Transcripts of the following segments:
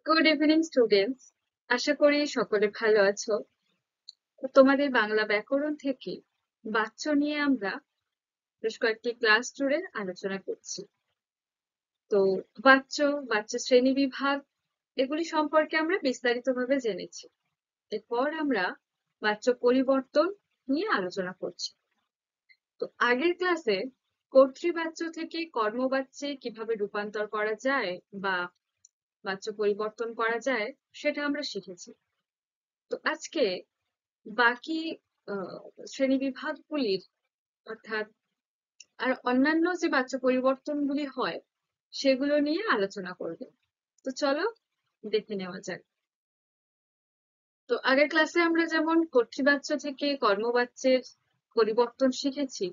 Good evening students. আশা করি সকলে ভালো আছো। তো তোমাদের বাংলা ব্যাকরণ থেকে বাচ্চ নিয়ে আমরা বেশ কয়েকটি ক্লাস জুড়ে আলোচনা করছি। তো বাচ্চ, বাচ্চা শ্রেণী বিভাগ এগুলি সম্পর্কে আমরা বিস্তারিতভাবে জেনেছি। এরপর আমরা বাচ্চ পরিবর্তন নিয়ে আলোচনা করছি। তো আগের ক্লাসে কর্তৃবাচ্য থেকে কর্মবাচ্যে কিভাবে রূপান্তর করা যায় বা বাচ্চ পরিবর্তন করা যায় সেটা আমরা শিখেছি। তো আজকে বাকি আহ, শ্রেণীবিভাগগুলির অর্থাৎ আর অন্যান্য যে বাচ্চা পরিবর্তনগুলি হয় সেগুলো নিয়ে আলোচনা করব। তো চলো দেখে নেওয়া যাক। তো আগের ক্লাসে আমরা যেমন কর্তৃবাচ্য থেকে কর্মবাচ্যের পরিবর্তন শিখেছি,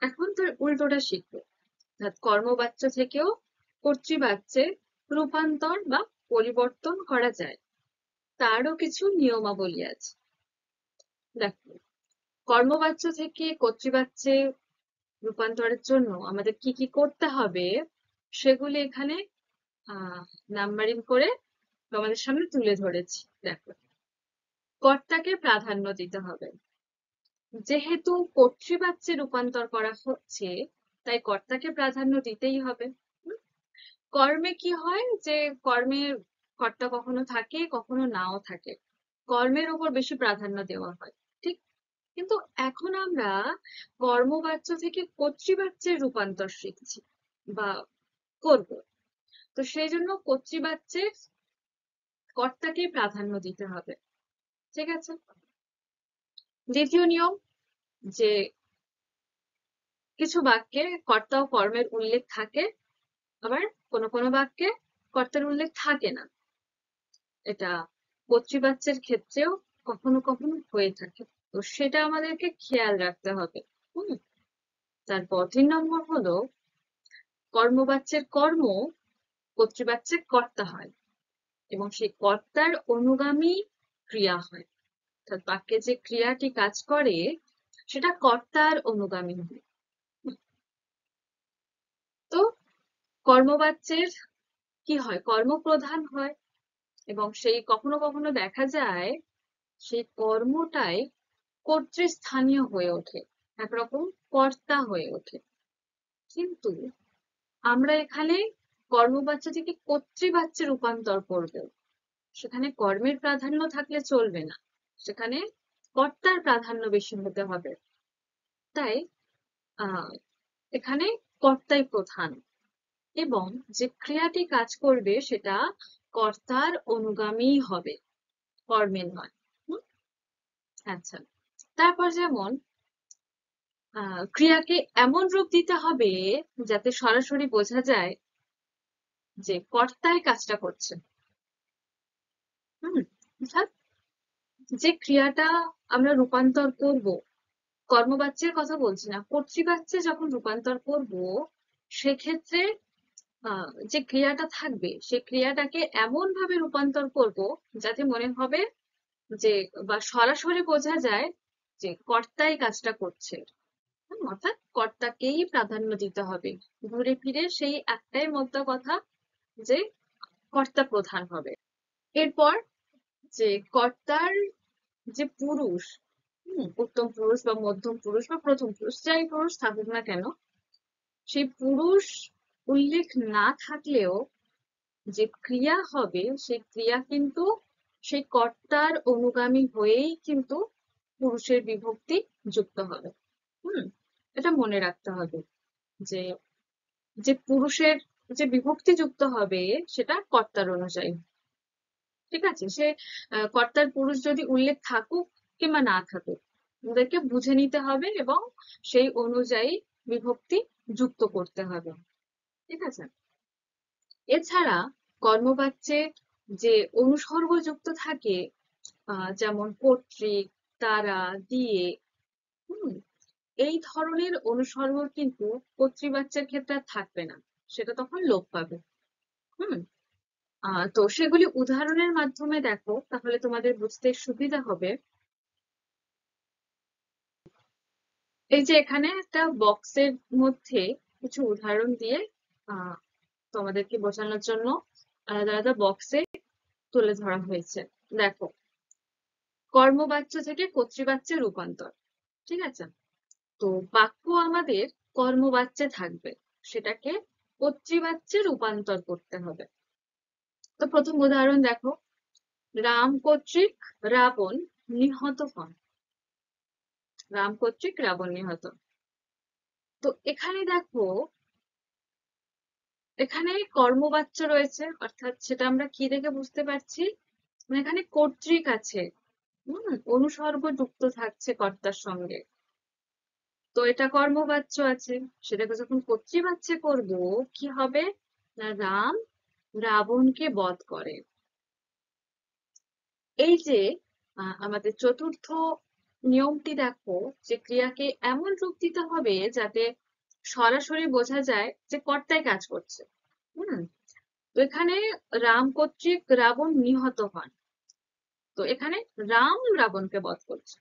এখন তার উল্টোটা শিখবো। অর্থাৎ কর্মবাচ্য থেকেও কর্তৃবাচ্যে রূপান্তর বা পরিবর্তন করা যায়, তারও কিছু নিয়মাবলী আছে। দেখো, কর্মবাচ্য থেকে কর্তৃবাচ্যে রূপান্তরের জন্য আমাদের কি কি করতে হবে সেগুলি এখানে আহ নাম্বারিং করে তোমাদের সামনে তুলে ধরেছি। দেখো, কর্তাকে প্রাধান্য দিতে হবে। যেহেতু কর্তৃবাচ্যে রূপান্তর করা হচ্ছে, তাই কর্তাকে প্রাধান্য দিতেই হবে। হুম? কর্মে কি হয় যে কর্মে কর্তা কখনো থাকে কখনো নাও থাকে, কর্মের উপর বেশি প্রাধান্য দেওয়া হয়, ঠিক? কিন্তু এখন আমরা কর্মবাচ্য থেকে কর্তৃবাচ্যের রূপান্তর শিখছি বা করব। তো সেই জন্য কর্তৃবাচ্যের কর্তাকে প্রাধান্য দিতে হবে। ঠিক আছে। দ্বিতীয় নিয়ম, যে কিছু বাক্যে কর্তা ও কর্মের উল্লেখ থাকে, আবার কোনো কোনো বাক্যে কর্তার উল্লেখ থাকে না। এটা কর্তৃবাচ্যের ক্ষেত্রেও কখনো কখনো হয়ে থাকে। তো সেটা আমাদেরকে খেয়াল রাখতে হবে। হুম। তারপর 3 নম্বর হলো কর্মবাচ্যের কর্ম কর্তৃবাচ্যের কর্তা হয় এবং সেই কর্তার অনুগামী ক্রিয়া হয়। অর্থাৎ বাক্যে যে ক্রিয়াটি কাজ করে সেটা কর্তার অনুগামী হয়। তো কর্মবাচ্যের কি হয়, কর্মপ্রধান হয় এবং সেই কখনো কখনো দেখা যায় সেই কর্মটাই কর্তৃস্থানীয় হয়ে ওঠে, একরকম কর্তা হয়ে ওঠে। কিন্তু আমরা এখানে কর্মবাচ্য থেকে কর্তৃবাচ্যে রূপান্তর করব, সেখানে কর্মের প্রাধান্য থাকলে চলবে না, সেখানে কর্তার প্রাধান্য বেশি হতে হবে। তাই আহ এখানে কর্তাই প্রধান এবং যে ক্রিয়াটি কাজ করবে সেটা কর্তার অনুগামী হবে, কর্মের নয়। হুম? আচ্ছা, তারপর যেমন ক্রিয়াকে এমন রূপ দিতে হবে যাতে সরাসরি বোঝা যায় যে কর্তাই কাজটা করছে। হুম। অর্থাৎ যে ক্রিয়াটা আমরা রূপান্তর করব, কর্মবাচ্যের কথা বলছি না, কর্তৃবাচ্যে যখন রূপান্তর করব সেক্ষেত্রে যে ক্রিয়াটা থাকবে সেই ক্রিয়াটাকে এমন ভাবে রূপান্তর করব যাতে মনে হবে যে বা সরাসরি বোঝা যায় যে কর্তাই কাজটা করছে। অর্থাৎ কর্তাকেই প্রাধান্য দিতে হবে। ঘুরে ফিরে সেই একটাই মোদ্দা কথা, যে কর্তা প্রধান হবে। এরপর যে কর্তার যে পুরুষ, উত্তম পুরুষ বা মধ্যম পুরুষ বা প্রথম পুরুষ, যাই পুরুষ থাকুক না কেন, সেই পুরুষ উল্লেখ না থাকলেও যে ক্রিয়া হবে সেই ক্রিয়া কিন্তু সেই কর্তার অনুগামী হয়েই কিন্তু পুরুষের বিভক্তি যুক্ত হবে। হুম। এটা মনে রাখতে হবে যে যে পুরুষের যে বিভক্তি যুক্ত হবে সেটা কর্তার অনুযায়ী। ঠিক আছে, সে কর্তার পুরুষ যদি উল্লেখ থাকুক কিংবা না থাকুক, ওদেরকে বুঝে নিতে হবে এবং সেই অনুযায়ী বিভক্তি যুক্ত করতে হবে। ঠিক আছে। এছাড়া কর্মবাচ্যে যে অনুসর্গ যুক্ত থাকে, যেমন কর্তৃক, দ্বারা, দিয়ে, হুম, এই ধরনের অনুসর্গ কিন্তু কর্তৃবাচ্যের ক্ষেত্রে আর থাকবে না, সেটা তখন লোপ পাবে। হুম। তো সেগুলি উদাহরণের মাধ্যমে দেখো, তাহলে তোমাদের বুঝতে সুবিধা হবে। এই যে এখানে একটা বক্সের মধ্যে কিছু উদাহরণ দিয়ে আহ তোমাদেরকে বোঝানোর জন্য আলাদা আলাদা বক্সে তুলে ধরা হয়েছে। দেখো, কর্মবাচ্য থেকে কর্তৃবাচ্যে রূপান্তর। ঠিক আছে? তো বাক্য আমাদের কর্মবাচ্যে থাকবে, সেটাকে কর্তৃবাচ্যে রূপান্তর করতে হবে। তো প্রথম উদাহরণ দেখো, রাম কর্তৃক রাবণ নিহত হন। রাম কর্তৃক রাবণ নিহত। তো এখানে দেখো, এখানে কর্মবাচ্য রয়েছে, অর্থাৎ সেটা আমরা কি দেখে বুঝতে পারছি, মানে এখানে কর্তৃক আছে, অনুসর্গ যুক্ত থাকছে কর্তার সঙ্গে। তো এটা কর্মবাচ্য আছে, সেটাকে যখন কর্তৃবাচ্যে করব, কি হবে না, রাম রাবণকে বধ করে। এই যে আমাদের চতুর্থ নিয়মটি দেখো, যে ক্রিয়াকে এমন রূপ দিতে হবে যাতে সরাসরি বোঝা যায় যে কর্তাই কাজ করছে। হুম তো এখানে রাম কর্তৃক রাবণ নিহত হন। তো এখানে রাম রাবণকে বধ করছে,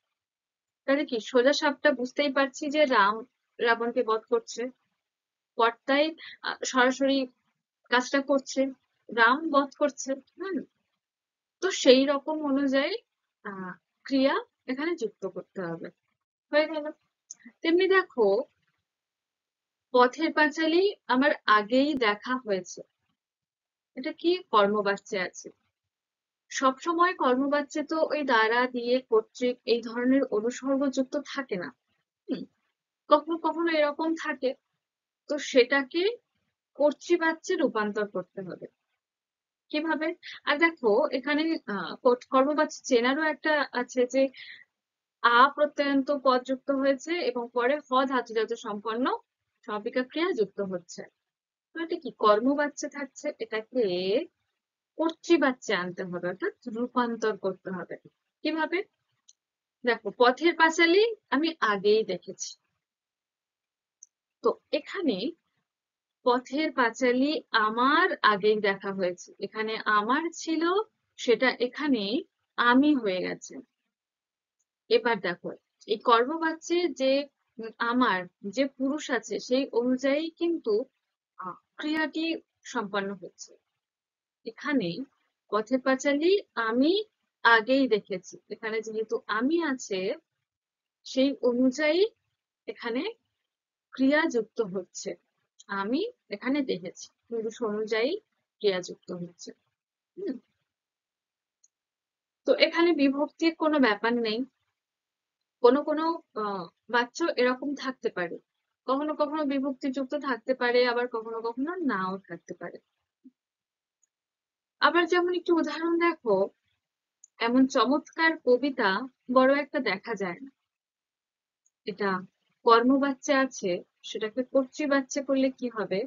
তাহলে কি সোজা সাপটা বুঝতেই পারছি যে রাম রাবণকে বধ করছে, কর্তাই সরাসরি কাজটা করছে, রাম বধ করছে। হুম তো সেই রকম অনুযায়ী আহ ক্রিয়া এখানে যুক্ত করতে হবে। হয়ে গেল। তেমনি দেখো, পথের পাঁচালী আমার আগেই দেখা হয়েছে, এটা কি কর্মবাচ্যে আছে। সবসময় কর্মবাচ্যে তো ওই দ্বারা দিয়ে কর্তৃক এই ধরনের অনুসর্গ যুক্ত থাকে না। হুম কখনো কখনো এরকম থাকে। তো সেটাকে কর্তৃবাচ্যে রূপান্তর করতে হবে। কিভাবে? আর দেখো, এখানে কর্মবাচ্য চেনারও একটা আছে, যে প্রত্যয়ন্ত পদ যুক্ত হয়েছে এবং পরে ধাতুজাত সম্পন্ন সমাপিকা ক্রিয়া যুক্ত হচ্ছে। তো এটা কি কর্মবাচ্যে থাকছে, এটাকে কর্তৃবাচ্যে আনতে হবে, অর্থাৎ রূপান্তর করতে হবে। কিভাবে? দেখো, পথের পাঁচালী আমি আগেই দেখেছি। তো এখানে পথের পাঁচালী আমার আগেই দেখা হয়েছে, এখানে আমার ছিল, সেটা এখানে আমি হয়ে গেছে। এবার দেখো, এই কর্মবাচ্যে যে আমার যে পুরুষ আছে সেই অনুযায়ী কিন্তু ক্রিয়াটি সম্পন্ন হচ্ছে। এখানে পথের পাঁচালী আমি আগেই দেখেছি, এখানে যেহেতু আমি আছে সেই অনুযায়ী এখানে ক্রিয়া যুক্ত হচ্ছে। আমি এখানে দেখেছি, পুরুষ অনুযায়ী ক্রিয়া যুক্ত হচ্ছে। হুম, তো এখানে বিভক্তির কোনো ব্যাপার নেই। কোনো কোনো বাচ্চ এরকম থাকতে পারে, কখনো কখনো বিভক্তি যুক্ত থাকতে পারে, আবার কখনো কখনো নাও থাকতে পারে। আবার যেমন একটু উদাহরণ দেখো, এমন চমৎকার কবিতা বড় একটা দেখা যায় না, এটা কর্মবাচ্যে আছে, সেটাকে কর্তৃবাচ্যে করলে কি হবে,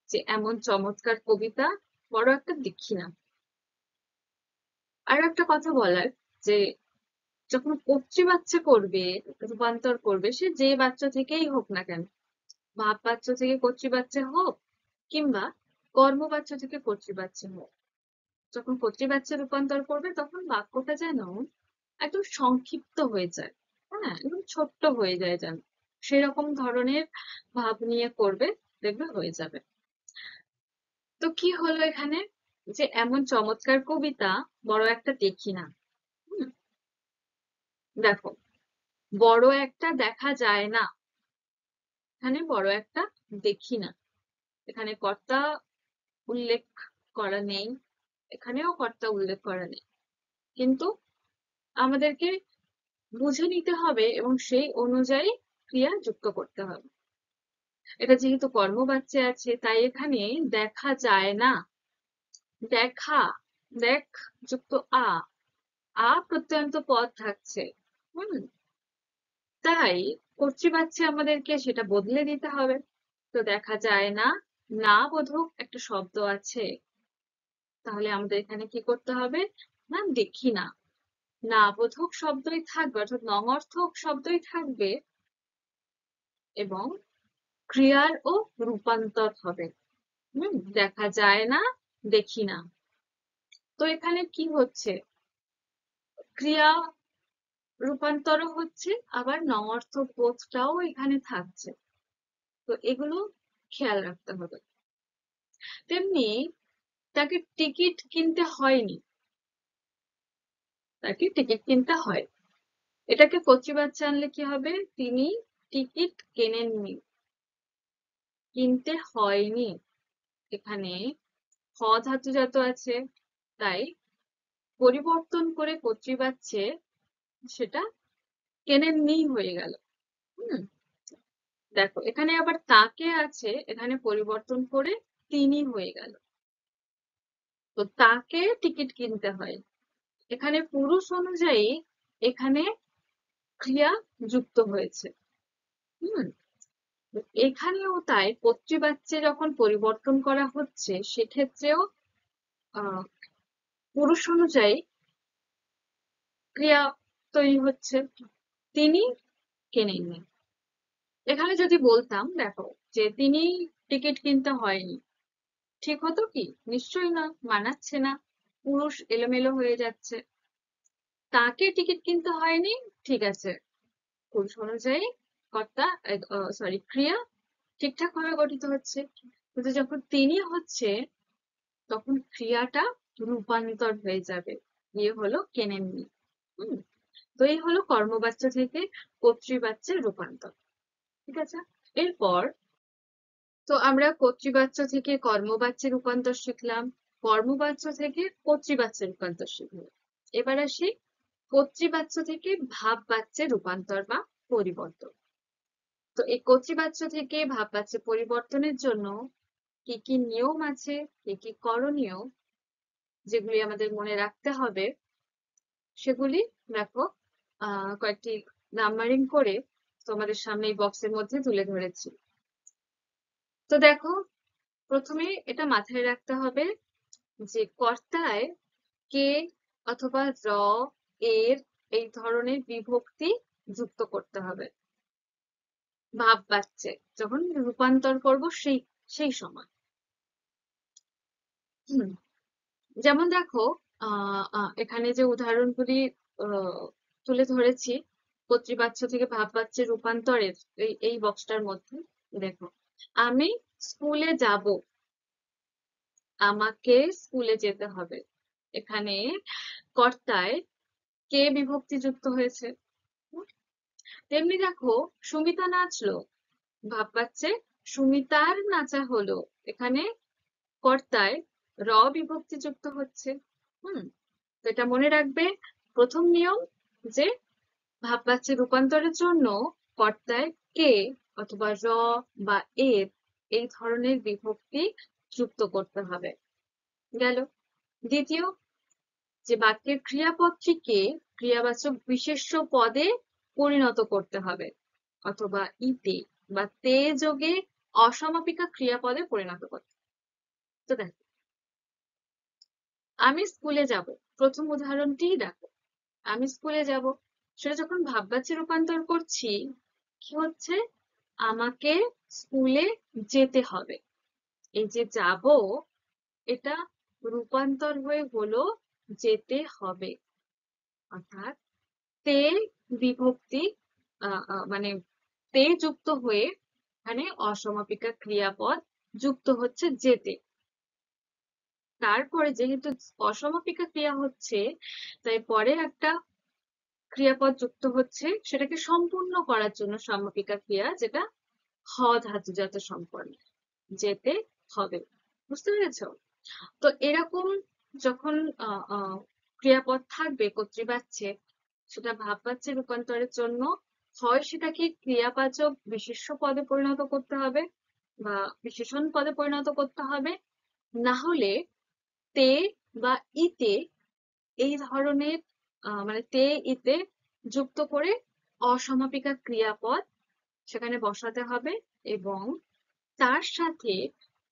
যে এমন চমৎকার কবিতা বড় একটা দেখি না। আর একটা কথা বলার, যে যখন কর্তৃবাচ্যে করবে, রূপান্তর করবে, সে যে বাচ্চা থেকেই হোক না কেন, ভাব বাচ্য থেকে কর্তৃবাচ্যে হোক কিংবা কর্মবাচ্য থেকে কর্তৃবাচ্যে হোক, যখন কর্তৃবাচ্যে রূপান্তর করবে তখন বাক্যটা যেন একদম সংক্ষিপ্ত হয়ে যায়, হ্যাঁ, একদম ছোট্ট হয়ে যায় যেন, সেরকম ধরনের ভাব নিয়ে করবে, দেখবে হয়ে যাবে। তো কি হলো এখানে, যে এমন চমৎকার কবিতা বড় একটা দেখি না। হুম, দেখো, বড় একটা দেখা যায় না, এখানে বড় একটা দেখি না, এখানে কর্তা উল্লেখ করা নেই, এখানেও কর্তা উল্লেখ করা নেই, কিন্তু আমাদেরকে বুঝে নিতে হবে এবং সেই অনুযায়ী ক্রিয়া যুক্ত করতে হবে। এটা যেহেতু কর্মবাচ্যে আছে, তাই এখানে দেখা যায় না, দেখা, দেখ যুক্ত প্রত্যয়ন্ত পদ থাকছে। হুম তাই কর্তৃবাচ্যে আমাদেরকে সেটা বদলে দিতে হবে। তো দেখা যায় না, না বোধক একটা শব্দ আছে, তাহলে আমাদের এখানে কি করতে হবে, না দেখি না, না বোধক শব্দই থাকবে, অর্থাৎ নঙর্থক শব্দই থাকবে, এবং ক্রিয়ার ও রূপান্তর হবে। দেখা যায় না, দেখি না। তো এখানে কি হচ্ছে, ক্রিয়া রূপান্তরও হচ্ছে, আবার নঙর্থক বোধটাও এখানে থাকছে। তো এগুলো খেয়াল রাখতে হবে। তেমনি তাকে টিকিট কিনতে হয়নি, তাকে টিকিট কিনতে হয়। এটাকে কচি আনলে কি হবে? তিনি টিকিট কেনেননি, কিনতে হয়নি। এখানে হ ধাতুজাত আছে, তাই পরিবর্তন করে কচি সেটা কেনেননি হয়ে গেল। হুম, দেখো এখানে আবার তাকে আছে, এখানে পরিবর্তন করে তিনি হয়ে গেল। তো তাকে টিকিট কিনতে হয়, এখানে পুরুষ অনুযায়ী এখানে ক্রিয়া যুক্ত হয়েছে। হুম, এখানেও তাই কর্তৃবাচ্যে যখন পরিবর্তন করা হচ্ছে সেক্ষেত্রেও আহ পুরুষ অনুযায়ী ক্রিয়া তৈরি হচ্ছে, তিনি কেনেননি। এখানে যদি বলতাম দেখো যে তিনি টিকিট কিনতে হয়নি, ঠিক হতো কি? নিশ্চয়ই না, মানাচ্ছে না, পুরুষ এলোমেলো হয়ে যাচ্ছে। তাকে টিকিট কিনতে হয়নি, ঠিক আছে, পুরুষ অনুযায়ী কর্তা সরি ক্রিয়া ঠিকঠাক ভাবে গঠিত হচ্ছে। কিন্তু যখন তিনি হচ্ছে তখন ক্রিয়াটা রূপান্তর হয়ে যাবে, ইয়ে হলো কেনেননি। হুম, তো এই হলো কর্মবাচ্য থেকে কর্তৃবাচ্যের রূপান্তর। ঠিক আছে, এরপর তো আমরা কর্তৃবাচ্য থেকে কর্মবাচ্যে রূপান্তর শিখলাম, কর্মবাচ্য থেকে কর্তৃবাচ্যে রূপান্তর শিখলাম। এবার আসি কর্তৃবাচ্য থেকে ভাববাচ্যে রূপান্তর বা পরিবর্তন। তো এই কর্তৃবাচ্য থেকে ভাববাচ্যে পরিবর্তনের জন্য কি কি নিয়ম আছে, কি কি করণীয়, যেগুলি আমাদের মনে রাখতে হবে, সেগুলি দেখো কয়েকটি নাম্বারিং করে তোমাদের সামনে এই বক্সের মধ্যে তুলে ধরেছি। তো দেখো, প্রথমে এটা মাথায় রাখতে হবে যে কর্তায় কে অথবা র, এর এই ধরনের বিভক্তি যুক্ত করতে হবে ভাববাচ্যে যখন রূপান্তর করব সেই সেই সময়। হুম, যেমন দেখো এখানে যে উদাহরণগুলি তুলে ধরেছি কর্তৃবাচ্য থেকে ভাববাচ্যে রূপান্তরের এই বক্সটার মধ্যে, দেখো আমি স্কুলে যাব, আমাকে স্কুলে যেতে হবে, এখানে কর্তায় কে বিভক্তি যুক্ত হয়েছে। তেমনি দেখো সুমিতা নাচলো, ভাববাচ্যে সুমিতার নাচা হলো, এখানে কর্তায় র বিভক্তি যুক্ত হচ্ছে। হুম, তো এটা মনে রাখবে, প্রথম নিয়ম যে ভাববাচ্যে রূপান্তরের জন্য কর্তায় কে অথবা র বা এর এই ধরনের বিভক্তি যুক্ত করতে হবে। গেল, দ্বিতীয় যে বাক্যের ক্রিয়াপদটিকে ক্রিয়াবাচক বিশেষ্য পদে পরিণত করতে হবে অথবা ইতে বা তে যোগে অসমাপিকা ক্রিয়াপদে পরিণত করতে। তো দেখো আমি স্কুলে যাব, প্রথম উদাহরণটি দেখো, আমি স্কুলে যাব, সেটা যখন ভাববাচ্যে রূপান্তর করছি কি হচ্ছে? আমাকে স্কুলে যেতে হবে, এই যে যাব এটা রূপান্তর হয়ে হলো যেতে হবে, অর্থাৎ তে বিভক্তি মানে তে যুক্ত হয়ে এখানে অসমাপিকা ক্রিয়াপদ যুক্ত হচ্ছে যেতে। তারপরে যেহেতু অসমাপিকা ক্রিয়া হচ্ছে তাই পরে একটা ক্রিয়াপদ যুক্ত হচ্ছে সেটাকে সম্পূর্ণ করার জন্য সমাপিকা ক্রিয়া, যেটা হ ধাতুজাত সম্পন্ন, যেতে হবে। বুঝতে পেরেছো? তো এরকম যখন ক্রিয়াপদ থাকবে কর্তৃবাচ্যে, সেটা ভাববাচ্যে রূপান্তরের জন্য হয় সেটাকে ক্রিয়াবাচক বিশেষ্য পদে পরিণত করতে হবে বা বিশেষণ পদে পরিণত করতে হবে, না হলে তে বা ইতে এই ধরনের মানে তে ইতে যুক্ত করে অসমাপিকা ক্রিয়াপদ সেখানে বসাতে হবে এবং তার সাথে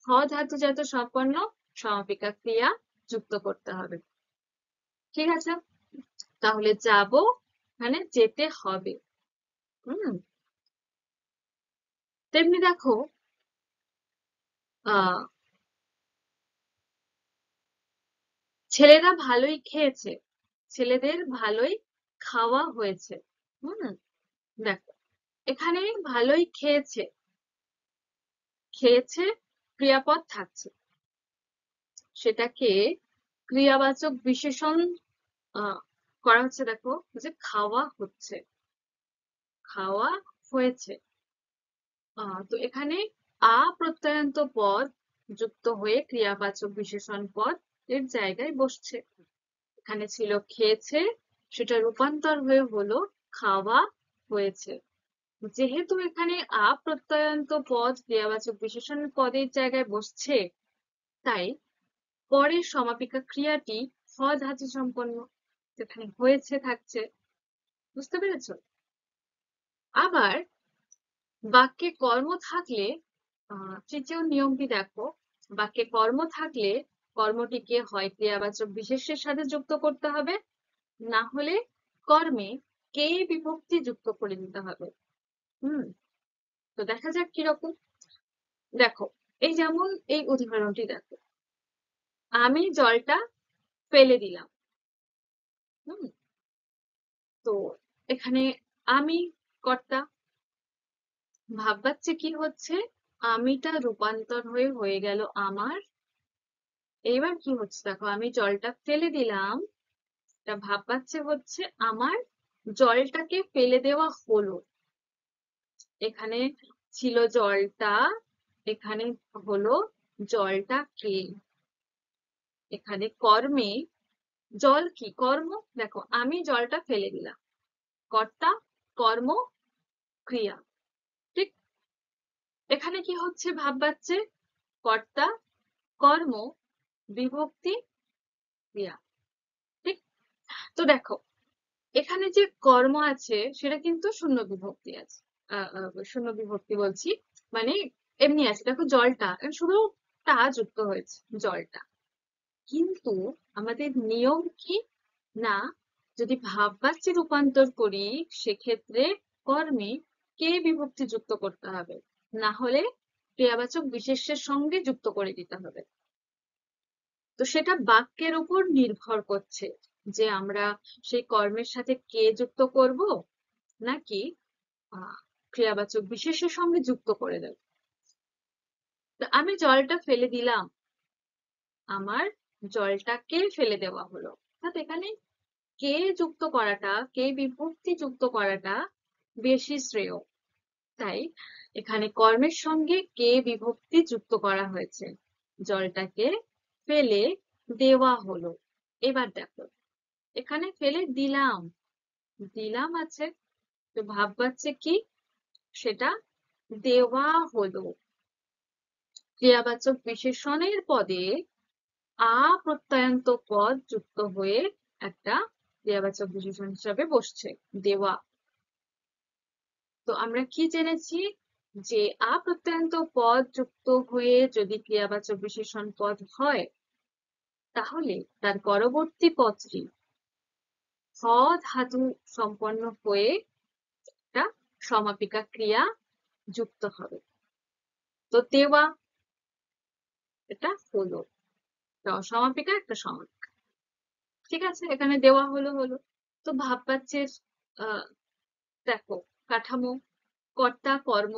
হ ধাতুজাত সম্পন্ন সমাপিকা ক্রিয়া যুক্ত করতে হবে। ঠিক আছে, তাহলে যাব মানে যেতে হবে। হুম, তেমনি দেখো আহ ছেলেরা ভালোই খেয়েছে, ছেলেদের ভালোই খাওয়া হয়েছে। হুম, দেখো এখানে ভালোই খেয়েছে, খেয়েছে ক্রিয়াপদ থাকছে, সেটাকে ক্রিয়াবাচক বিশেষণ করা হচ্ছে। দেখো যে খাওয়া হচ্ছে, খাওয়া হয়েছে। তো এখানে আ প্রত্যয়ান্ত পদ যুক্ত হয়ে ক্রিয়াবাচক বিশেষণ পদ এর জায়গায় বসছে। এখানে ছিল খেয়েছে, সেটা রূপান্তর হয়ে হলো খাওয়া হয়েছে। যেহেতু এখানে আ প্রত্যয়ান্ত পদ ক্রিয়াবাচক বিশেষণ পদের জায়গায় বসছে, তাই পরের সমাপিকা ক্রিয়াটি হ ধাতু সম্পন্ন, যেখানে হয়েছে থাকছে। বুঝতে পেরেছো? আবার বাক্যে কর্ম থাকলে তৃতীয় নিয়মটি দেখো, বাক্যে কর্ম থাকলে কর্মটিকে হয় ক্রিয়াবাচক বিশেষ্যের সাথে যুক্ত করতে হবে, না হলে কর্মে কে বিভক্তি যুক্ত করে দিতে হবে। তো দেখা যাক কিরকম। দেখো, এই যেমন এই উদাহরণটি দেখো, আমি জলটা ফেলে দিলাম। তো এখানে আমি কর্তা, ভাববাচ্চে কি হচ্ছে, আমিটা রূপান্তর হয়ে গেল আমার। এবার কি হচ্ছে দেখো, আমি জলটা ফেলে দিলাম, এটা ভাববাচ্চে হচ্ছে আমার জলটাকে ফেলে দেওয়া হলো। এখানে ছিল জলটা, এখানে হলো জলটাকে। এখানে কর্মে জল কি কর্ম, দেখো আমি জলটা ফেলে দিলাম, কর্তা কর্ম ক্রিয়া। ঠিক, এখানে কি হচ্ছে ভাববাচ্চে, কর্তা কর্ম বিভক্তি ক্রিয়া। ঠিক, তো দেখো এখানে যে কর্ম আছে সেটা কিন্তু শূন্য বিভক্তি আছে। শূন্য বিভক্তি বলছি মানে এমনি আছে। দেখো জলটা শুধু টা যুক্ত হয়েছে, জলটা। কিন্তু আমাদের নিয়ম কি, না যদি ভাববাচ্যে রূপান্তর করি সেক্ষেত্রে কর্মে কে বিভক্তি যুক্ত করতে হবে, না হলে ক্রিয়াবাচক বিশেষ্যের সঙ্গে যুক্ত করে দিতে হবে। তো সেটা বাক্যের উপর নির্ভর করছে যে আমরা সেই কর্মের সাথে কে যুক্ত করব নাকি ক্রিয়াবাচক বিশেষ্যের সঙ্গে যুক্ত করে দেব। তো আমি জলটা ফেলে দিলাম, আমার জলটাকে ফেলে দেওয়া হলো, অর্থাৎ এখানে কে যুক্ত করাটা, কে বিভক্তি যুক্ত করাটা বেশি শ্রেয়। তাই এখানে কর্মের সঙ্গে কে বিভক্তি যুক্ত করা হয়েছে, জলটাকে ফেলে দেওয়া হলো। এবার দেখো, এখানে ফেলে দিলাম, দিলাম আছে, তো ভাববাচ্চে কি, সেটা দেওয়া হলো। ক্রিয়াবাচক বিশেষণের পদে আ প্রত্যয়ান্ত পদ যুক্ত হয়ে একটা ক্রিয়াবাচক বিশেষণ হিসাবে বসছে, দেওয়া। তো আমরা কি জেনেছি, যে আ প্রত্যয়ান্ত পদ যুক্ত হয়ে যদি ক্রিয়াবাচক বিশেষণ পদ হয়, তাহলে তার পরবর্তী পদটি হ ধাতু সম্পন্ন হয়ে একটা সমাপিকা ক্রিয়া যুক্ত হবে। তো দেওয়া, এটা হলো সমাপিকা, একটা সমাপিকা। ঠিক আছে, এখানে দেওয়া হলো হলো। তো ভাববাচ্চের দেখো কাঠামো, কর্তা কর্ম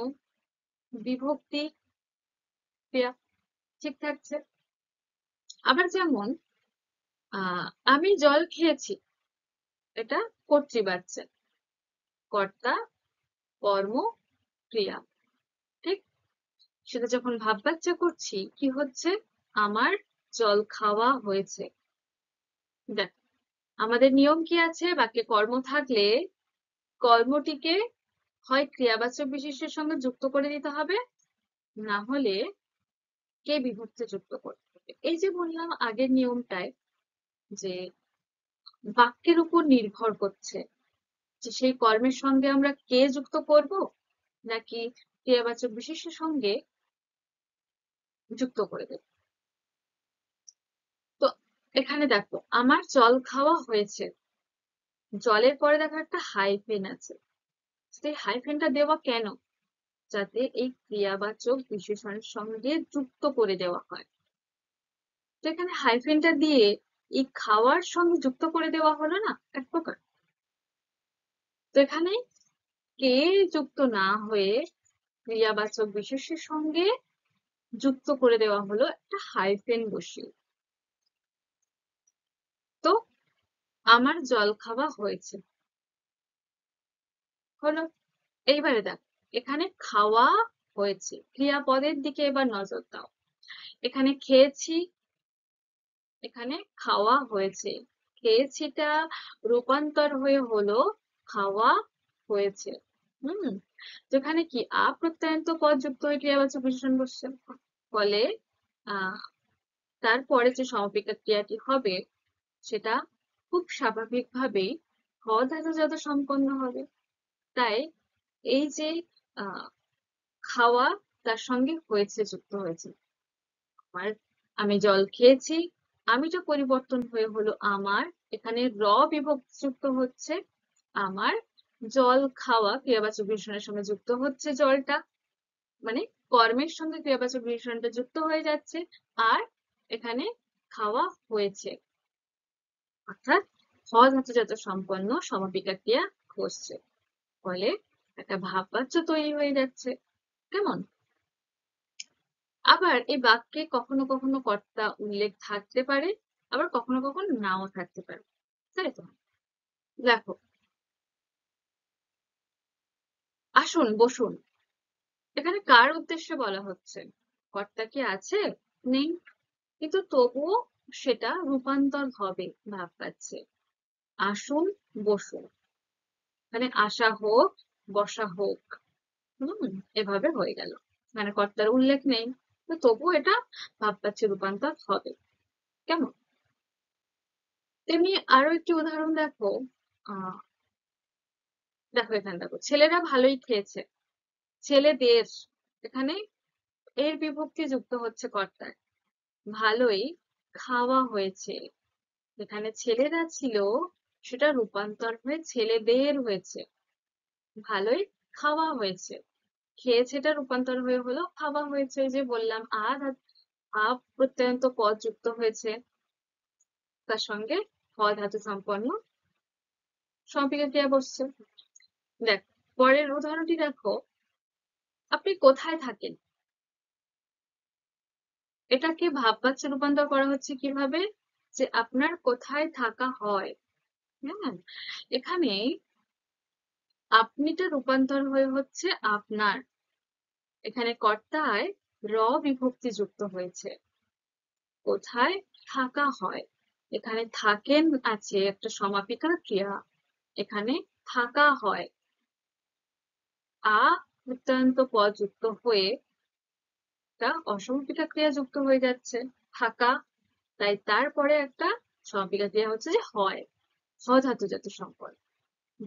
বিভক্তি ক্রিয়া ঠিক থাকছে। আবার যেমন আমি জল খেয়েছি, এটা কর্তৃবাচ্য, কর্তা কর্ম ক্রিয়া। ঠিক, সেটা যখন ভাববাচ্চা করছি কি হচ্ছে, আমার জল খাওয়া হয়েছে। দেখ, আমাদের নিয়ম কি আছে, বাক্যে কর্ম থাকলে কর্মটিকে হয় ক্রিয়াবাচক বিশেষ্যের সঙ্গে যুক্ত করে দিতে হবে, না হলে কে বিভক্তি যুক্ত করতে হবে। এই যে বললাম আগের নিয়মটায়, যে বাক্যের উপর নির্ভর করছে যে সেই কর্মের সঙ্গে আমরা কে যুক্ত করব নাকি ক্রিয়াবাচক বিশেষ্যের সঙ্গে যুক্ত করে দেব। তো এখানে দেখো আমার জল খাওয়া হয়েছে, জলের পরে দেখো একটা হাইফেন আছে, সেই হাইফেনটা দেওয়া কেন, যাতে এই ক্রিয়াবাচক বিশেষণের সঙ্গে যুক্ত করে দেওয়া হয়। তো এখানে হাইফেনটা দিয়ে এই খাওয়ার সঙ্গে যুক্ত করে দেওয়া হলো না এক প্রকার। তো এখানে কে যুক্ত না হয়ে ক্রিয়াবাচক বিশেষ্যের সঙ্গে যুক্ত করে দেওয়া হলো একটা হাইফেন বসিয়ে। আমার জল খাওয়া হয়েছে। হলো। এইবারে দেখ, এখানে খাওয়া হয়েছে, ক্রিয়াপদের দিকে এবার নজর দাও। এখানে খেয়েছি, এখানে খাওয়া হয়েছে, খেয়েছিটা রূপান্তর হয়ে হলো খাওয়া হয়েছে। হুম। যেখানে কি প্রত্যয়ন্ত পদ যুক্ত হয়ে ক্রিয়াবাচক বিশেষণ বসছে, ফলে আহ তারপরে যে সমাপিকা ক্রিয়াটি হবে সেটা খুব স্বাভাবিকভাবেই হ ধাতুজাত সম্পন্ন হবে। তাই এই যে আহ খাওয়া তার সঙ্গে হয়েছে যুক্ত হয়েছে। আমার, আমি জল খেয়েছি, আমিটা পরিবর্তন হয়ে হলো আমার, এখানে বিভক্তি যুক্ত হচ্ছে, আমার জল খাওয়া ক্রিয়াবাচক বিশেষণের সঙ্গে যুক্ত হচ্ছে জলটা, মানে কর্মের সঙ্গে ক্রিয়াবাচক বিশেষণটা যুক্ত হয়ে যাচ্ছে, আর এখানে খাওয়া হয়েছে, অর্থাৎ হ ধাতুজাত সম্পন্ন সমাপিকা ক্রিয়া ঘটছে, ফলে একটা ভাববাচ্য তৈরি হয়ে যাচ্ছে। কেমন? আবার এই বাক্যে কখনো কখনো কর্তা উল্লেখ থাকতে পারে, আবার কখনো কখনো নাও থাকতে পারে, তাই তো? দেখো, আসুন বসুন, এখানে কার উদ্দেশ্যে বলা হচ্ছে? কর্তা কি আছে? নেই, কিন্তু তবুও সেটা রূপান্তর হবে ভাব পাচ্ছে। আসুন বসুন, মানে আসা হোক বসা হোক, এভাবে হয়ে গেল, মানে কর্তার উল্লেখ নেই, তো তবুও এটা ভাব পাচ্ছে রূপান্তর হবে। কেমন? তেমনি আরো একটি উদাহরণ দেখো। আহ দেখো, এখানে দেখো, ছেলেরা ভালোই খেয়েছে, ছেলেদের, এখানে এর বিভক্তি যুক্ত হচ্ছে কর্তায়, ভালোই খাওয়া হয়েছে, এখানে ছেলেরা ছিল, সেটা রূপান্তর হয়ে ছেলেদের হয়েছে, ভালোই খাওয়া হয়েছে, খেয়েছেটা রূপান্তর হয়ে হলো খাওয়া হয়েছে। যে বললাম প্রত্যয়ন্ত পদ যুক্ত হয়েছে, তার সঙ্গে হ ধাতু সম্পন্ন সমাপিকা ক্রিয়া বসছে। দেখ, পরের উদাহরণটি দেখো, আপনি কোথায় থাকেন, এটাকে ভাববাচ্যে রূপান্তর করা হচ্ছে কিভাবে, যে আপনার কোথায় থাকা হয়। হ্যাঁ, এখানে আপনিটা রূপান্তর হয়ে হচ্ছে আপনার, এখানে কর্তায় বিভক্তি যুক্ত হয়েছে, কোথায় থাকা হয়, এখানে থাকেন আছে একটা সমাপিকা ক্রিয়া, এখানে থাকা হয় প্রত্যয়ন্ত পদ যুক্ত হয়ে একটা অসমাপিকা ক্রিয়া যুক্ত হয়ে যাচ্ছে, থাকা, তাই তারপরে একটা সমাপিকা ক্রিয়া হচ্ছে যে হয়, হ ধাতুজাত সম্পন্ন।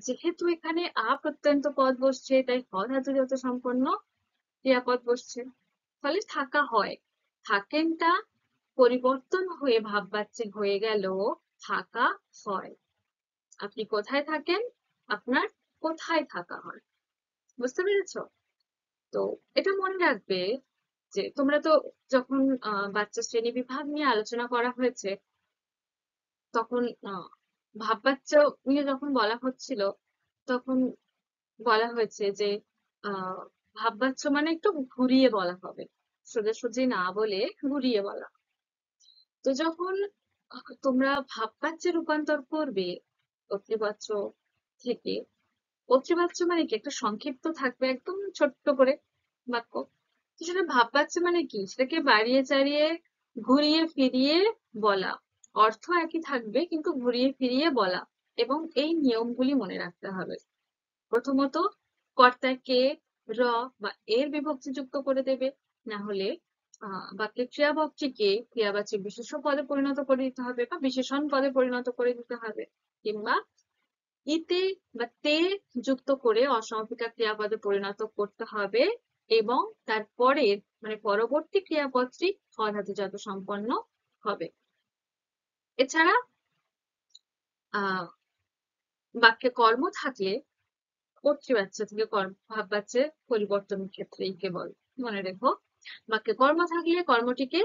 যেহেতু এখানে প্রত্যয়ন্ত পদ বসছে, তাই হ ধাতুজাত সম্পন্ন ক্রিয়াপদ বসছে, ফলে থাকা হয়, থাকেনটা পরিবর্তন হয়ে ভাববাচ্যে হয়ে গেল থাকা হয়। আপনি কোথায় থাকেন, আপনার কোথায় থাকা হয়। বুঝতে পেরেছো? তো এটা মনে রাখবে যে তোমরা তো যখন বাচ্চা শ্রেণী বিভাগ নিয়ে আলোচনা করা হয়েছে, তখন ভাববাচ্য নিয়ে যখন বলা হচ্ছিল, তখন বলা হয়েছে যে আহ ভাববাচ্য মানে একটু ঘুরিয়ে বলা হবে, সোজাসুজি না বলে ঘুরিয়ে বলা। তো যখন তোমরা ভাববাচ্যে রূপান্তর করবে কর্তৃবাচ্য থেকে, কর্তৃবাচ্য মানে কি একটা সংক্ষিপ্ত থাকবে একদম ছোট্ট করে বাক্য, তো সেটা ভাববাচ্য মানে কি, সেটাকে বাড়িয়ে চাড়িয়ে ঘুরিয়ে ফিরিয়ে বলা, অর্থ একই থাকবে কিন্তু ঘুরিয়ে ফিরিয়ে বলা, এবং এই নিয়মগুলি মনে রাখতে হবে। প্রথমত, কর্তায় কে, র বা এর বিভক্তি যুক্ত করে দেবে, না হলে বাক্যের ক্রিয়াপদটিকে ক্রিয়াবাচক বিশেষ্য পদে পরিণত করে দিতে হবে বা বিশেষণ পদে পরিণত করে দিতে হবে, কিংবা ইতে বা তে যুক্ত করে অসমাপিকা ক্রিয়াপদে পরিণত করতে হবে, এবং তারপরের মানে পরবর্তী ক্রিয়াপদটি খ ধাতুজাত সম্পন্ন হবে। এছাড়া আহ বাক্যে কর্ম থাকলে কর্তৃবাচ্য থেকে ভাববাচ্যে পরিবর্তনের ক্ষেত্রেই কেবল মনে রেখো, বাক্যে কর্ম থাকলে কর্মটিকে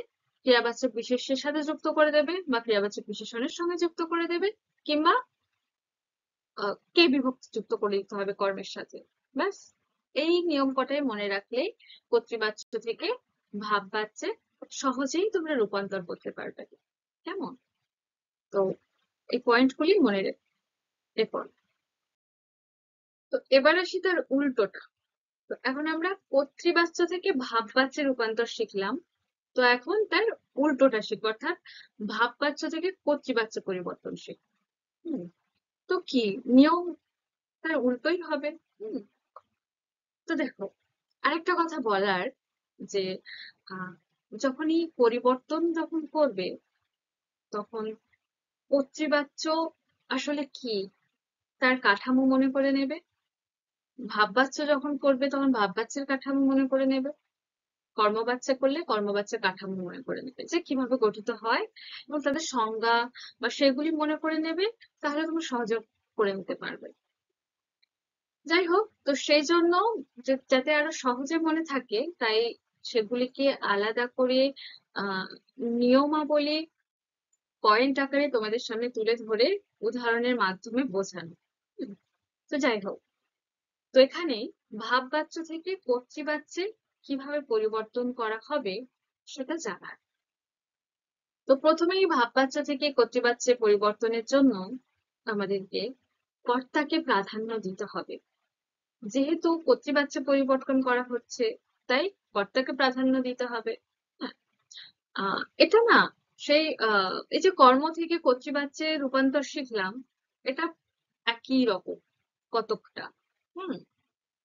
ক্রিয়াবাচক বিশেষ্যের সাথে যুক্ত করে দেবে বা ক্রিয়াবাচক বিশেষণের সঙ্গে যুক্ত করে দেবে, কিংবা কে বিভক্তি যুক্ত করে দিতে হবে কর্মের সাথে। ব্যাস, এই নিয়ম কটাই মনে রাখলেই কর্তৃবাচ্য থেকে ভাববাচ্যে সহজেই তোমরা রূপান্তর করতে পারবে। কেমন? তো এই পয়েন্টগুলি মনে রেখো। তো এবার আসি তার উল্টোটা। তো এখন আমরা কর্তৃবাচ্য থেকে ভাববাচ্যে রূপান্তর শিখলাম। তো এখন তার উল্টোটা শিখবো, অর্থাৎ ভাববাচ্য থেকে কর্তৃবাচ্য পরিবর্তন শিখবো। তো কি নিয়ম তার উল্টোই হবে। হুম, তো দেখো, আরেকটা কথা বলার যে আহ, যখনই পরিবর্তন যখন করবে তখন কর্তৃবাচ্য আসলে কি তার কাঠামো মনে করে নেবে। ভাববাচ্য যখন করবে তখন ভাববাচ্যের কাঠামো মনে করে নেবে। কর্মবাচ্য করলে কর্মবাচ্যের কাঠামো মনে করে নেবে, যে কিভাবে গঠিত হয় এবং তাদের সংজ্ঞা বা সেগুলি মনে করে নেবে। তাহলে তুমি সহজে করে নিতে পারবে। যাই হোক, তো সেই জন্য যাতে আরো সহজে মনে থাকে, তাই সেগুলিকে আলাদা করে আহ নিয়মাবলী পয়েন্ট আকারে তোমাদের সামনে তুলে ধরে উদাহরণের মাধ্যমে বোঝানো। হুম, তো যাই হোক, তো এখানে ভাববাচ্য থেকে কর্তৃবাচ্যে কিভাবে পরিবর্তন করা হবে সেটা জানার। তো প্রথমেই ভাববাচ্য থেকে কর্তৃবাচ্যে পরিবর্তনের জন্য আমাদেরকে কর্তাকে প্রাধান্য দিতে হবে। যেহেতু কর্তৃবাচ্যে পরিবর্তন করা হচ্ছে, তাই কর্তাকে প্রাধান্য দিতে হবে। হ্যাঁ, এটা না সেই এই যে কর্ম থেকে কর্তৃবাচ্যে রূপান্তর শিখলাম, এটা একই রকম কতকটা। হুম,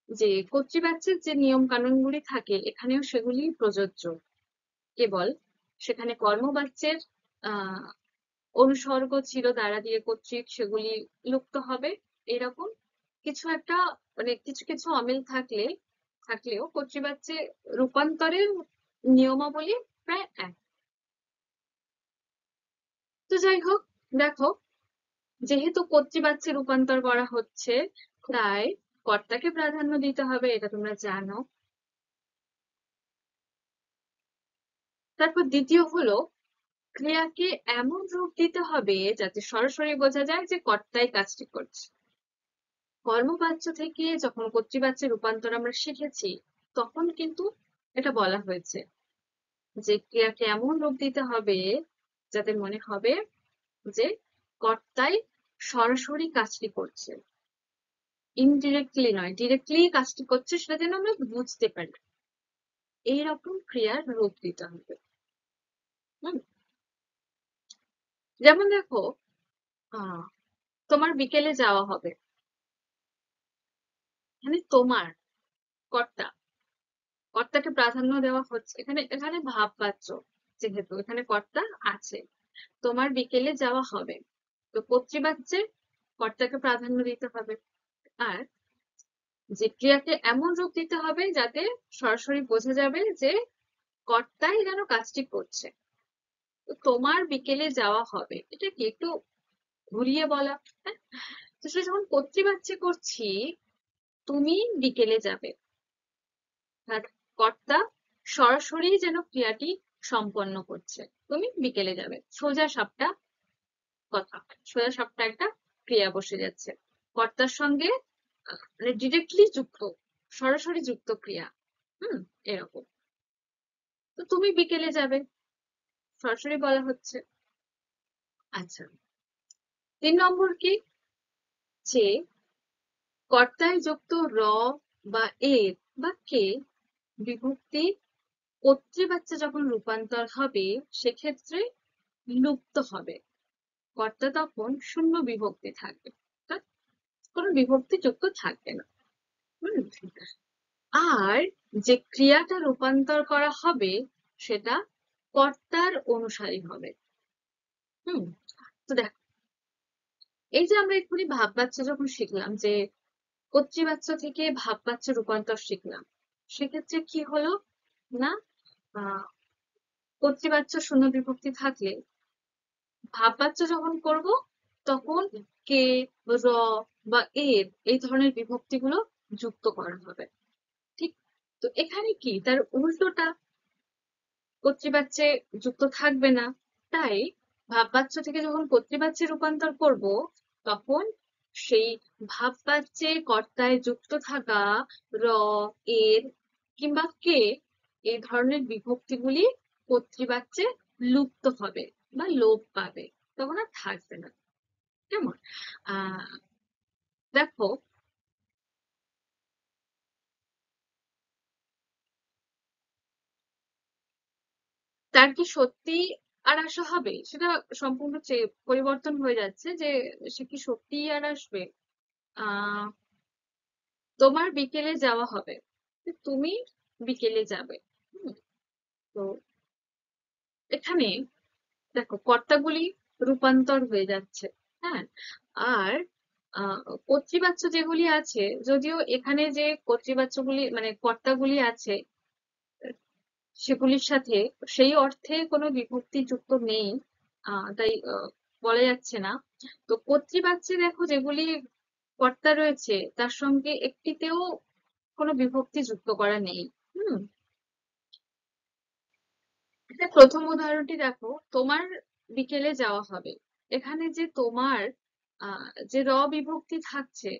যে কর্তৃবাচ্যের যে নিয়ম কানুনগুলি থাকে এখানেও সেগুলি প্রযোজ্য। কেবল সেখানে কর্মবাচ্যের আহ অনুসর্গ ছিল দ্বারা দিয়ে কর্তৃক, সেগুলি লুপ্ত হবে। এরকম কিছু একটা মানে কিছু কিছু অমিল থাকলেও কর্তৃবাচ্যে রূপান্তরের নিয়মাবলী প্রায় এক। তো যাই হোক, দেখো, যেহেতু কর্তৃবাচ্যে রূপান্তর করা হচ্ছে, তাই কর্তাকে প্রাধান্য দিতে হবে, এটা তোমরা জানো। তারপর দ্বিতীয় হলো ক্রিয়াকে এমন রূপ দিতে হবে যাতে সরাসরি বোঝা যায় যে কর্তাই কাজটি করছে। কর্মবাচ্য থেকে যখন কর্তৃবাচ্যে রূপান্তর আমরা শিখেছি, তখন কিন্তু এটা বলা হয়েছে যে ক্রিয়াকে এমন রূপ দিতে হবে যাতে মনে হবে যে কর্তাই সরাসরি কাজটি করছে, ইনডিরেক্টলি নয়, ডিরেক্টলি কাজটি করছে, সেটা যেন আমরা বুঝতে পারি। এইরকম ক্রিয়ার রূপ দিতে হবে। হুম, যেমন দেখো, আহ তোমার বিকেলে যাওয়া হবে, মানে তোমার কর্তা, কর্তাকে প্রাধান্য দেওয়া হচ্ছে। এখানে এখানে ভাববাচ্য, যেহেতু এখানে কর্তা আছে, তোমার বিকেলে যাওয়া হবে, তো কর্তৃবাচ্যে কর্তাকে প্রাধান্য দিতে হবে। আর যে ক্রিয়াকে এমন রূপ দিতে হবে যাতে সরাসরি বোঝা যাবে যে কর্তাই যেন কাজটি করছে। তো তোমার বিকেলে যাওয়া হবে, এটা কি একটু ঘুরিয়ে বলা। হ্যাঁ, তো সেটা যখন কর্তৃবাচ্যে করছি, তুমি বিকেলে যাবে, আর কর্তা সরাসরি যেন ক্রিয়াটি সম্পন্ন করছে, তুমি বিকেলে যাবে, সোজা সাপটা কথা, সোজা সাপটা একটা ক্রিয়া বসে যাচ্ছে কর্তার সঙ্গে, মানে ডিরেক্টলি যুক্ত, সরাসরি যুক্ত ক্রিয়া। হুম, এরকম। তো তুমি বিকেলে যাবে, সরাসরি বলা হচ্ছে। আচ্ছা, 3 নম্বর কি, যে কর্তায় যুক্ত র বা এর বা কে বিভক্তি কর্তৃবাচ্যে যখন রূপান্তর হবে সেক্ষেত্রে লুপ্ত হবে। কর্তা তখন শূন্য বিভক্তি থাকবে, অর্থাৎ কোনো বিভক্তি যুক্ত থাকবে না। হুম, আর যে ক্রিয়াটা রূপান্তর করা হবে সেটা কর্তার অনুসারী হবে। হুম, তো দেখো, এই যে আমরা এক্ষুনি ভাববাচ্য যখন শিখলাম, যে কর্তৃবাচ্য থেকে ভাববাচ্য রূপান্তর শিখলাম, সেক্ষেত্রে কি হলো না, আহ কর্তৃবাচ্য শূন্য বিভক্তি থাকলে ভাববাচ্য যখন করব তখন কে, র বা এর এই ধরনের বিভক্তিগুলো যুক্ত করা হবে। ঠিক, তো এখানে কি তার উল্টোটা, কর্তৃবাচ্যে যুক্ত থাকবে না। তাই ভাববাচ্য থেকে যখন কর্তৃবাচ্যে রূপান্তর করব, তখন সেই ভাববাচ্যে কর্তায় যুক্ত থাকা র, এর কিংবা কে এই ধরনের বিভক্তিগুলি কর্তৃবাচ্যে লুপ্ত হবে বা লোপ পাবে, তখন আর থাকবে না। কেমন? আহ দেখো, তার কি সত্যি আর আসা হবে সেটা সম্পূর্ণ পরিবর্তন হয়ে যাচ্ছে, যে সে কি সত্যিই আর আসবে। আহ তোমার বিকেলে যাওয়া হবে, তুমি বিকেলে যাবে। হুম, তো এখানে দেখো কর্তাগুলি রূপান্তর হয়ে যাচ্ছে। হ্যাঁ, আর আহ কর্তৃবাচ্য যেগুলি আছে, যদিও এখানে যে কর্তৃবাচ্যগুলি মানে কর্তাগুলি আছে সেগুলির সাথে সেই অর্থে কোনো বিভক্তি যুক্ত নেই, তাই বলা যাচ্ছে না। তো কর্তৃবাচ্যে দেখো যেগুলি কর্তা রয়েছে তার সঙ্গে একটিতেও কোনো বিভক্তি যুক্ত করা নেই। হুম, এটা প্রথম উদাহরণটি দেখো, তোমার বিকেলে যাওয়া হবে। এখানে যে তোমার যে বিভক্তি থাকছে,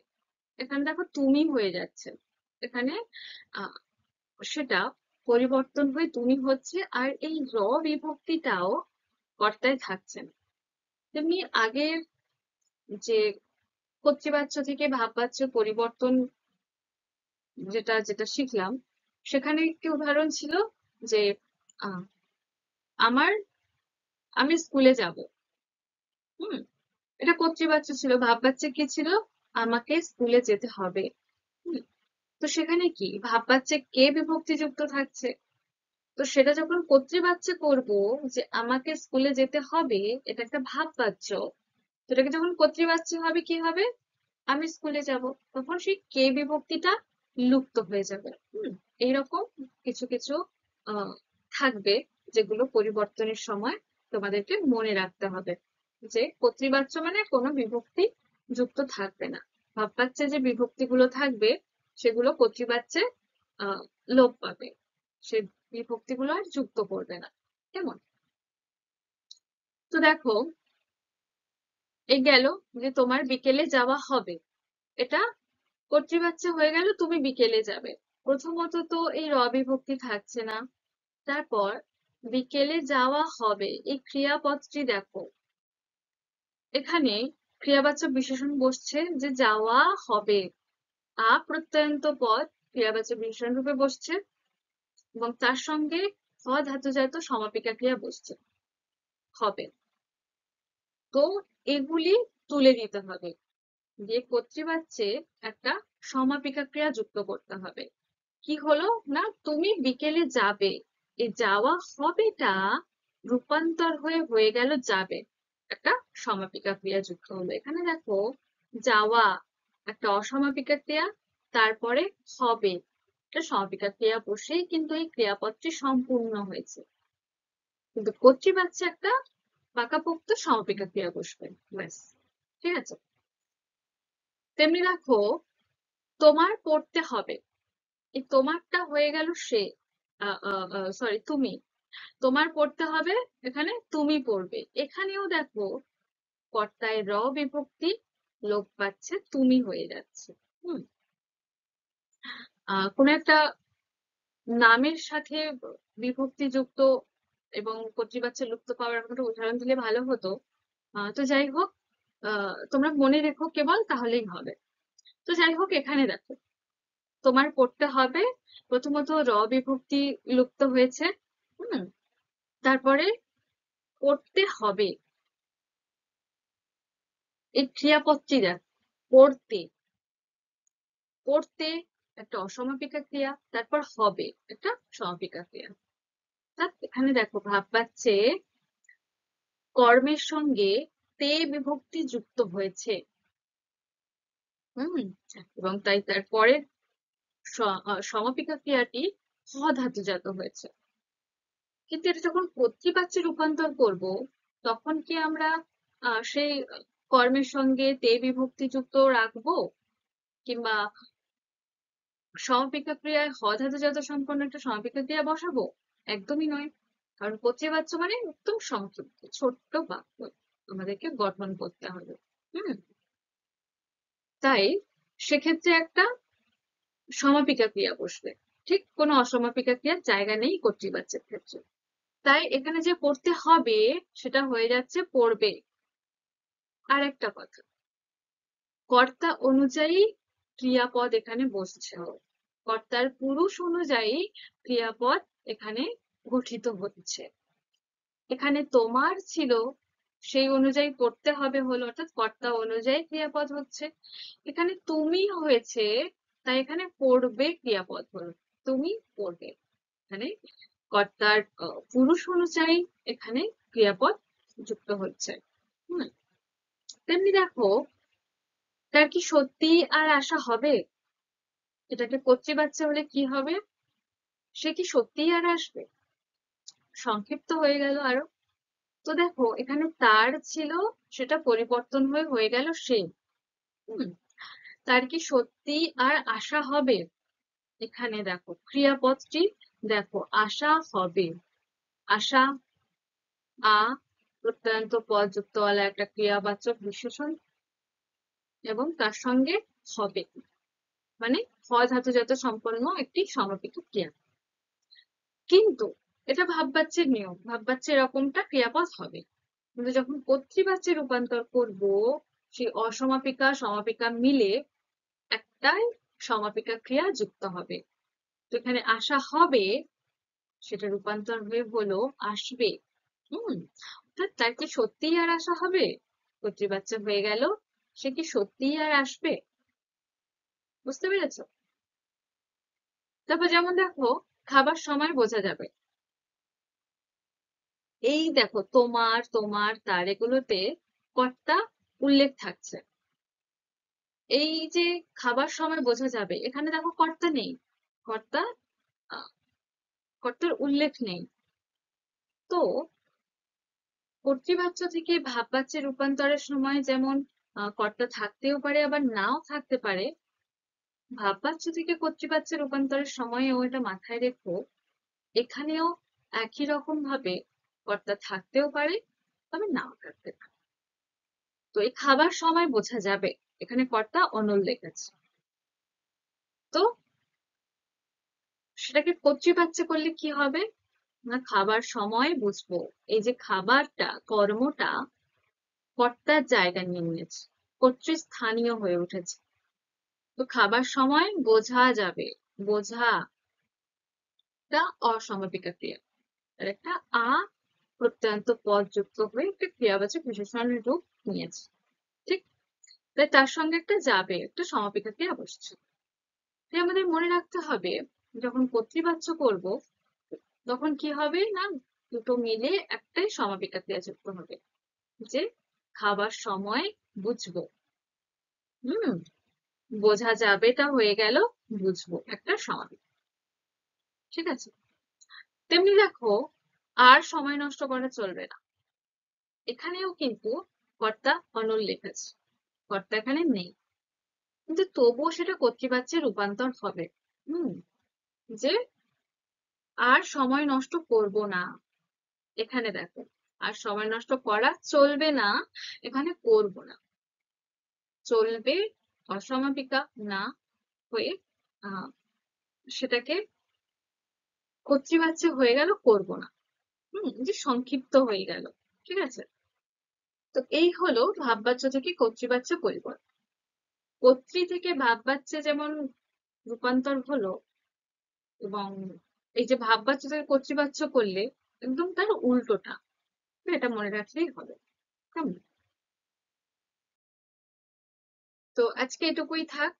এখানে দেখো তুমি হয়ে যাচ্ছে। এখানে আহ সেটা পরিবর্তন হয়ে তুমি হচ্ছে, আর এই বিভক্তিটাও কর্তায় থাকছে না। তেমনি আগের যে কর্তৃবাচ্য থেকে ভাববাচ্য পরিবর্তন যেটা যেটা শিখলাম, সেখানে একটি উদাহরণ ছিল যে আহ, আমার আমি স্কুলে যাব। হুম, এটা কর্তৃবাচ্য ছিল, ভাববাচ্যে কি ছিল? আমাকে স্কুলে যেতে হবে। হুম, তো সেখানে কি ভাববাচ্যে কে বিভক্তি যুক্ত থাকছে? তো সেটা যখন কর্তৃবাচ্যে করব, যে আমাকে স্কুলে যেতে হবে, এটা একটা ভাববাচ্য। তো এটাকে যখন কর্তৃবাচ্য হবে, কি হবে? আমি স্কুলে যাব, তখন সেই কে বিভক্তিটা লুপ্ত হয়ে যাবে। এইরকম কিছু কিছু আহ থাকবে, যেগুলো পরিবর্তনের সময় তোমাদেরকে মনে রাখতে হবে, যে কর্তৃবাচ্য মানে কোনো বিভক্তি যুক্ত থাকবে না। ভাববাচ্যে যে বিভক্তিগুলো থাকবে সেগুলো কর্তৃবাচ্যে আহ লোপ পাবে, সে বিভক্তিগুলো আর যুক্ত করবে না। কেমন? তো দেখো, এই গেল যে তোমার বিকেলে যাওয়া হবে, এটা কর্তৃবাচ্য হয়ে গেল, তুমি বিকেলে যাবে। প্রথমত তো এই বিভক্তি থাকছে না। তারপর বিকেলে যাওয়া হবে, এই ক্রিয়াপদটি দেখো, এখানে ক্রিয়াবাচক বিশেষণ বসছে, যে যাওয়া হবে। প্রত্যয়ন্ত পদ ক্রিয়াবাচক বিশেষণ রূপে বসছে, এবং তার সঙ্গে ধাতুজাত সমাপিকা ক্রিয়া বসছে, হবে। তো এগুলি তুলে দিতে হবে, দিয়ে কর্তৃবাচ্যে একটা সমাপিকা ক্রিয়া যুক্ত করতে হবে। কি হলো না, তুমি বিকেলে যাবে, এই যাওয়া হবেটা রূপান্তর হয়ে হয়ে গেল যাবে, একটা সমাপিকা ক্রিয়া যুক্ত হলো। এখানে দেখো, যাওয়া একটা অসমাপিকা ক্রিয়া, তারপরে হবে একটা সমাপিকা ক্রিয়া বসেই কিন্তু এই ক্রিয়াপদটি সম্পূর্ণ হয়েছে। কিন্তু কর্তৃবাচ্যে একটা পাকাপোক্ত সমাপিকা ক্রিয়া বসবে, ব্যাস। ঠিক আছে? তেমনি দেখো, তোমার পড়তে হবে, এই তোমারটা হয়ে গেল সে, সরি তুমি, তোমার পড়তে হবে, এখানে তুমি পড়বে। এখানেও দেখো কর্তায় বিভক্তি লোপ পাচ্ছে, তুমি হয়ে যাচ্ছে। হুম, কোন একটা নামের সাথে বিভক্তি যুক্ত এবং কর্তৃবাচ্য লুপ্ত পাওয়ার একটা উদাহরণ দিলে ভালো হতো। তো যাই হোক, তোমরা মনে রেখো কেবল, তাহলেই হবে। তো যাই হোক, এখানে দেখো, তোমার পড়তে হবে, প্রথমত বিভক্তি লুপ্ত হয়েছে। হুম, তারপরে পড়তে হবে, এই ক্রিয়াপদটি দেখ, পড়তে, পড়তে একটা অসমাপিকা ক্রিয়া, তারপর হবে একটা সমাপিকা ক্রিয়া। এখানে দেখো ভাব পাচ্ছে কর্মের সঙ্গে তে বিভক্তি যুক্ত হয়েছে। হুম, এবং তাই তারপরে সমাপিকা ক্রিয়াটি ধাতুজাত হয়েছে। কিন্তু এটা যখন কর্তৃবাচ্যে রূপান্তর করব, তখন কি আমরা সেই কর্মের সঙ্গে তে বিভক্তি যুক্ত রাখবো, কিংবা সমাপিকা ক্রিয়ায় ধাতুজাত সম্পন্ন একটা সমাপিকা ক্রিয়া বসাবো? একদমই নয়। কারণ কর্তৃবাচ্য মানে একদম সংক্ষিপ্ত ছোট্ট বাক্য আমাদেরকে গঠন করতে হবে। হুম, তাই সেক্ষেত্রে একটা সমাপিকা ক্রিয়া বসবে, ঠিক কোনো অসমাপিকা ক্রিয়ার জায়গা নেই কর্তৃবাচ্যের ক্ষেত্রে। তাই এখানে যে পড়তে হবে সেটা হয়ে যাচ্ছে পড়বে। আর একটা কথা, কর্তা অনুযায়ী ক্রিয়াপদ এখানে বসছে, কর্তার পুরুষ অনুযায়ী ক্রিয়াপদ এখানে গঠিত হচ্ছে। এখানে তোমার ছিল, সেই অনুযায়ী করতে হবে হলো, অর্থাৎ কর্তা অনুযায়ী ক্রিয়াপদ হচ্ছে। এখানে তুমি হয়েছে, তাই এখানে পড়বে ক্রিয়াপদ হলো, তুমি পড়বে। এখানে কর্তার পুরুষ অনুযায়ী এখানে ক্রিয়াপদ যুক্ত হচ্ছে। হুম, তেমনি দেখো, তার কি সত্যি আর আশা হবে? এটাকে কর্তৃবাচ্য হলে কি হবে? সে কি সত্যিই আর আসবে? সংক্ষিপ্ত হয়ে গেল আরো। তো দেখো, এখানে তার ছিল, সেটা পরিবর্তন হয়ে গেল সে। হুম, তার কি সত্যি আর আশা হবে? এখানে দেখো ক্রিয়াপদটি, দেখো আশা হবে, আশা আ প্রত্যয়ন্ত পদ যুক্তওয়ালা একটা ক্রিয়াবাচক বিশেষণ, এবং তার সঙ্গে হবে, মানে হ ধাতুজাত সম্পন্ন একটি সমাপিত ক্রিয়া। কিন্তু এটা ভাববাচ্যের নিয়ম, ভাববাচ্যে এরকমটা ক্রিয়াপদ হবে, কিন্তু যখন কর্তৃবাচ্যে রূপান্তর করব, সেই অসমাপিকা সমাপিকা মিলে একটাই সমাপিকা ক্রিয়া যুক্ত হবে। তো এখানে আশা হবে, সেটা রূপান্তর হয়ে হলো আসবে। অর্থাৎ তার কি সত্যিই আর আশা হবে? কর্তৃবাচ্য হয়ে গেল, সে কি সত্যিই আর আসবে? বুঝতে পেরেছো? তারপর যেমন দেখো, খাবার সময় বোঝা যাবে। এই দেখো, তোমার তোমার তার এগুলোতে কর্তা উল্লেখ থাকছে। এই যে খাবার সময় বোঝা যাবে, এখানে দেখো কর্তা নেই, কর্তা কর্তার উল্লেখ নেই। তো কর্তৃবাচ্য থেকে ভাববাচ্যে রূপান্তরের সময় যেমন কর্তা থাকতেও পারে, আবার নাও থাকতে পারে, ভাববাচ্য থেকে কর্তৃবাচ্যে রূপান্তরের সময়ও এটা মাথায় রেখো, এখানেও একই রকম ভাবে কর্তা থাকতেও পারে, তবে নাও থাকতে পারে। তো এই খাবার সময় বোঝা যাবে, এখানে কর্তা অনুল্লেখ আছে। তো সেটাকে কর্তৃবাচ্য করলে কি হবে না, খাবার সময় বুঝবো, এই যে খাবারটা কর্মটা কর্তার জায়গা নিয়ে নিয়েছে, কর্তৃস্থানীয় হয়ে উঠেছে। তো খাবার সময় বোঝা যাবে, বোঝা টা অসমাপিকা ক্রিয়া, আর একটা আ প্রত্যয়ন্ত পদ যুক্ত হয়ে একটা ক্রিয়াবাচক বিশেষণের রূপ নিয়েছে। ঠিক, তাই তার সঙ্গে একটা যাবে, একটা সমাপিকা ক্রিয়া বসছে। তাই আমাদের মনে রাখতে হবে, যখন কর্তৃবাচ্য করব, তখন কি হবে না, দুটো মিলে একটাই সমাপিকা ক্রিয়া যুক্ত হবে, যে খাবার সময় বুঝবো। হুম, বোঝা যাবেটা হয়ে গেল বুঝবো, একটা সমাপিকা। ঠিক আছে? তেমনি দেখো, আর সময় নষ্ট করা চলবে না। এখানেও কিন্তু কর্তা অনুল্লেখ আছে, কর্তা এখানে নেই, কিন্তু তবুও সেটা কর্তৃবাচ্যে রূপান্তর হবে। হুম, যে আর সময় নষ্ট করব না। এখানে দেখো, আর সময় নষ্ট করা চলবে না, এখানে করব না। চলবে অসমাপিকা না হয়ে সেটাকে কর্তৃবাচ্য হয়ে গেল করব না। যে সংক্ষিপ্ত হয়ে গেল। ঠিক আছে? তো এই হলো ভাববাচ্য থেকে কর্তৃবাচ্য পরিবর্তন। কর্তৃ থেকে ভাববাচ্যে যেমন রূপান্তর হলো, এবং এই যে ভাববাচ্য থেকে কর্তৃবাচ্য করলে একদম তার উল্টোটা, এটা মনে রাখলেই হবে। কেমন? তো আজকে এটুকুই থাক।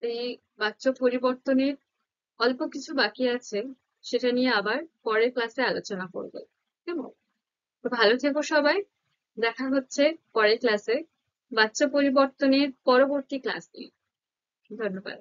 এই বাচ্য পরিবর্তনের অল্প কিছু বাকি আছে, সেটা নিয়ে আবার পরের ক্লাসে আলোচনা করবো। কেমন? তো ভালো থেকো সবাই, দেখা হচ্ছে পরের ক্লাসে বাচ্চা পরিবর্তনের পরবর্তী ক্লাস নিয়ে। ধন্যবাদ।